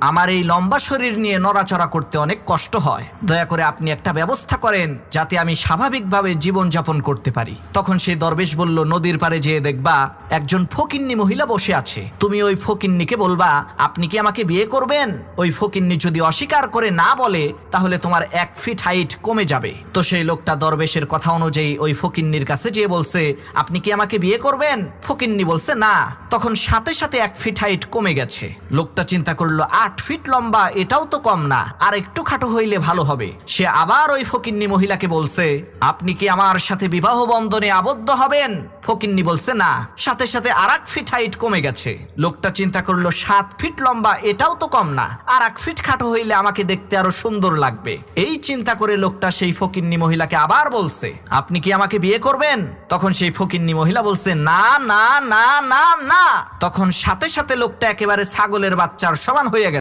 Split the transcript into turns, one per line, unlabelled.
আমার এই লম্বা শরীর নিয়ে নড়াচড়া করতে অনেক কষ্ট হয়, দয়া করে আপনি একটা ব্যবস্থা করেন যাতে আমি স্বাভাবিকভাবে জীবনযাপন করতে পারি। তখন সেই দরবেশ বলল, নদীর পাড়ে যেয়ে দেখবা একজন ফকিন্নি মহিলা বসে আছে, তুমি ওই ফকিন্নিকে বলবা আপনি কি আমাকে বিয়ে করবেন। ওই ফকিন্নি যদি অস্বীকার করে না বলে তাহলে তোমার 1 ফিট হাইট কমে যাবে। তো সেই লোকটা দরবেশের কথা অনুযায়ী ওই ফকিন্নির কাছে যেয়ে বলছে, আপনি কি আমাকে বিয়ে করবেন। ফকিন্নি বলছে না। তখন সাথে সাথে 1 ফিট হাইট কমে গেছে। লোকটা চিন্তা করলো 8 ফিট লম্বা, এটাও তো কম না, আর একটু খাটো হইলে ভালো হবে। সে আবার ওই ফকিন্নি মহিলাকে বলছে, আপনি কি আমার সাথে বিবাহ বন্ধনে আবদ্ধ হবেন। ফকিন্নি বলছে না। সাথে সাথে আর 1 ফিট হাইট কমে গেছে। লোকটা চিন্তা করলো 7 ফিট লম্বা, এটাও তো কম না, আর 1 ফিট খাটো হইলে আমাকে দেখতে আরো সুন্দর লাগবে। এই চিন্তা করে লোকটা সেই ফকিন্নি মহিলাকে আবার বলছে, আপনি কি আমাকে বিয়ে করবেন। তখন সেই ফকিন্নি মহিলা বলছে, না না না না না। তখন সাথে সাথে লোকটা একেবারে ছাগলের বাচ্চার সমান হয়ে গেছে।